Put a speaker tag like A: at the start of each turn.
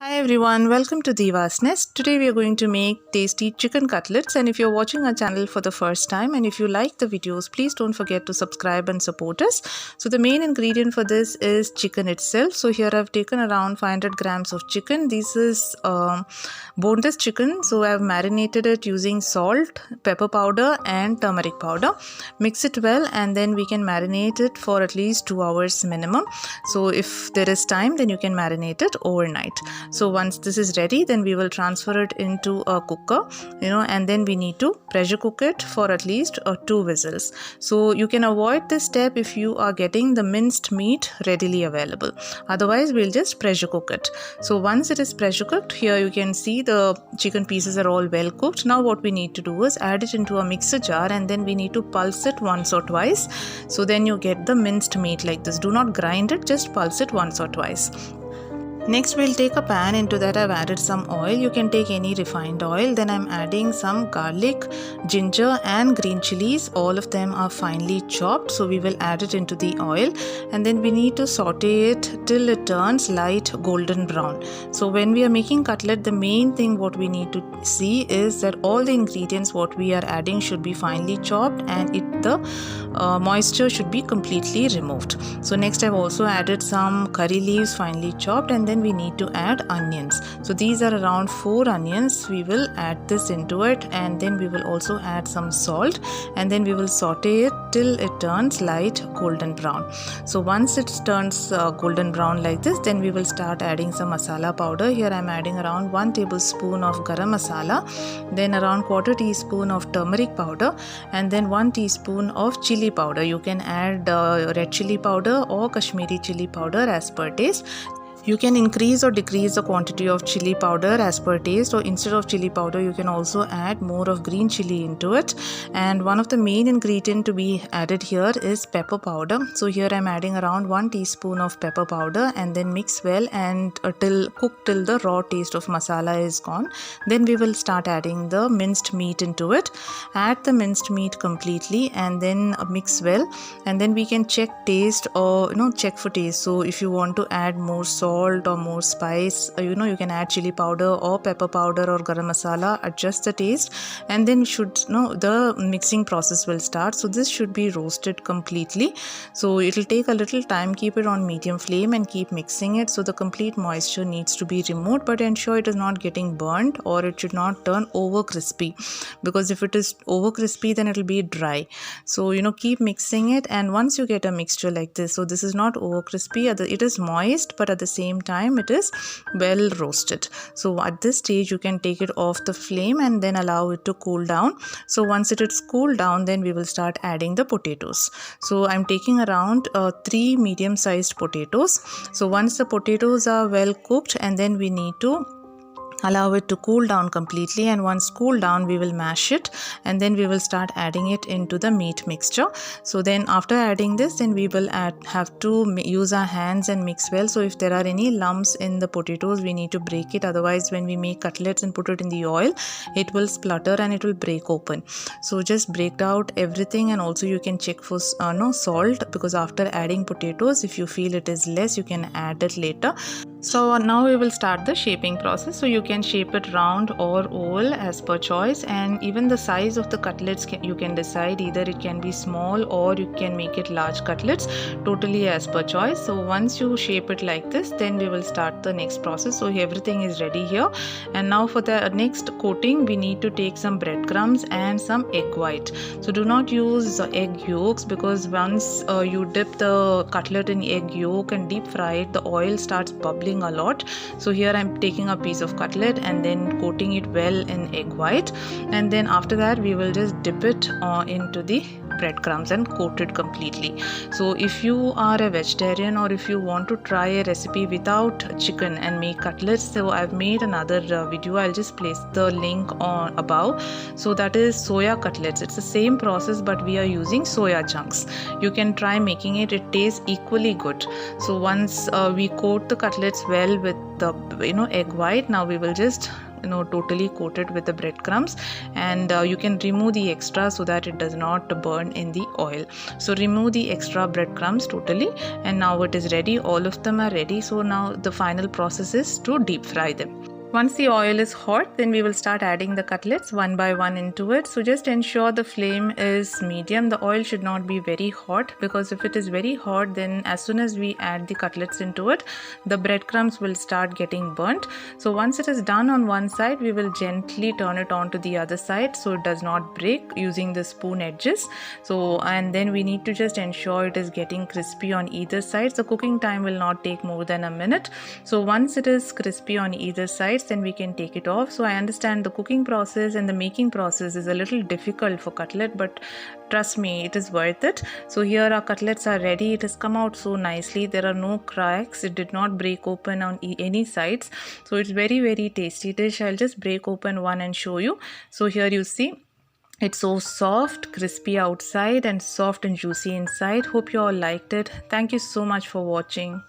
A: Hi everyone, welcome to Diva's Nest. Today we are going to make tasty chicken cutlets, and if you're watching our channel for the first time and if you like the videos, please don't forget to subscribe and support us. So the main ingredient for this is chicken itself. So here I've taken around 500 grams of chicken. This is boneless chicken. So I've marinated it using salt, pepper powder and turmeric powder. Mix it well and then we can marinate it for at least 2 hours minimum. So if there is time, then you can marinate it overnight. So once this is ready, then we will transfer it into a cooker, and then we need to pressure cook it for at least 2 whistles. So you can avoid this step if you are getting the minced meat readily available. Otherwise, we'll just pressure cook it. So once it is pressure cooked, here you can see the chicken pieces are all well cooked. Now what we need to do is add it into a mixer jar and then we need to pulse it once or twice. So then you get the minced meat like this. Do not grind it, just pulse it once or twice. Next we'll take a pan. Into that I've added some oil. You can take any refined oil. Then I'm adding some garlic, ginger and green chilies. All of them are finely chopped. So we will add it into the oil and then we need to saute it till it turns light golden brown. So when we are making cutlet, the main thing what we need to see is that all the ingredients what we are adding should be finely chopped and the moisture should be completely removed. So next I've also added some curry leaves finely chopped and then we need to add onions. So these are around 4 onions. We will add this into it and then we will also add some salt and then we will saute it till it turns light golden brown. So once it turns golden brown like this, then we will start adding some masala powder. Here I'm adding around 1 tablespoon of garam masala, then around 1/4 teaspoon of turmeric powder and then 1 teaspoon of chili powder. You can add red chili powder or Kashmiri chili powder as per taste. You can increase or decrease the quantity of chili powder as per taste, or instead of chili powder you can also add more of green chili into it. And one of the main ingredient to be added here is pepper powder. So here I'm adding around 1 teaspoon of pepper powder and then mix well and cook till the raw taste of masala is gone. Then we will start adding the minced meat into it. Add the minced meat completely and then mix well and then we can check taste or check for taste. So if you want to add more salt or more spice, you can add chili powder or pepper powder or garam masala, adjust the taste and then the mixing process will start. So this should be roasted completely. So it will take a little time. Keep it on medium flame and keep mixing it. So the complete moisture needs to be removed, but ensure it is not getting burnt or it should not turn over crispy, because if it is over crispy then it will be dry. So keep mixing it, and once you get a mixture like this, so this is not over crispy, it is moist but at the same time it is well roasted. So at this stage you can take it off the flame and then allow it to cool down. So once it is cooled down, then we will start adding the potatoes. So I'm taking around 3 medium sized potatoes. So once the potatoes are well cooked, and then we need to allow it to cool down completely, and once cool down we will mash it and then we will start adding it into the meat mixture. So then after adding this, then we will have to use our hands and mix well. So if there are any lumps in the potatoes, we need to break it, otherwise when we make cutlets and put it in the oil, it will splutter and it will break open. So just break out everything, and also you can check for salt, because after adding potatoes, if you feel it is less, you can add it later. So now we will start the shaping process. So you can shape it round or oval as per choice, and even the size of the cutlets you can decide. Either it can be small or you can make it large cutlets, totally as per choice. So once you shape it like this, then we will start the next process. So everything is ready here, and now for the next coating we need to take some breadcrumbs and some egg white. So do not use egg yolks, because once you dip the cutlet in egg yolk and deep fry it, the oil starts bubbling a lot. So here I'm taking a piece of cutlet and then coating it well in egg white, and then after that we will just dip it into the breadcrumbs and coat it completely. So if you are a vegetarian or if you want to try a recipe without chicken and make cutlets, so I've made another video. I'll just place the link on above. So that is soya cutlets. It's the same process but we are using soya chunks. You can try making it. It tastes equally good. So once we coat the cutlets well with the egg white, now we will just totally coated with the breadcrumbs, and you can remove the extra so that it does not burn in the oil. So remove the extra breadcrumbs totally, and now it is ready. All of them are ready. So now the final process is to deep fry them. Once the oil is hot, then we will start adding the cutlets one by one into it. So just ensure the flame is medium. The oil should not be very hot, because if it is very hot, then as soon as we add the cutlets into it, the breadcrumbs will start getting burnt. So once it is done on one side, we will gently turn it on to the other side so it does not break, using the spoon edges. So, and then we need to just ensure it is getting crispy on either side. So cooking time will not take more than a minute. So once it is crispy on either side, then we can take it off. So I understand the cooking process and the making process is a little difficult for cutlet, but trust me, it is worth it. So here our cutlets are ready. It has come out so nicely. There are no cracks. It did not break open on any sides. So it's very tasty dish. I'll just break open one and show you. So here you see, it's so soft, crispy outside and soft and juicy inside. Hope you all liked it. Thank you so much for watching.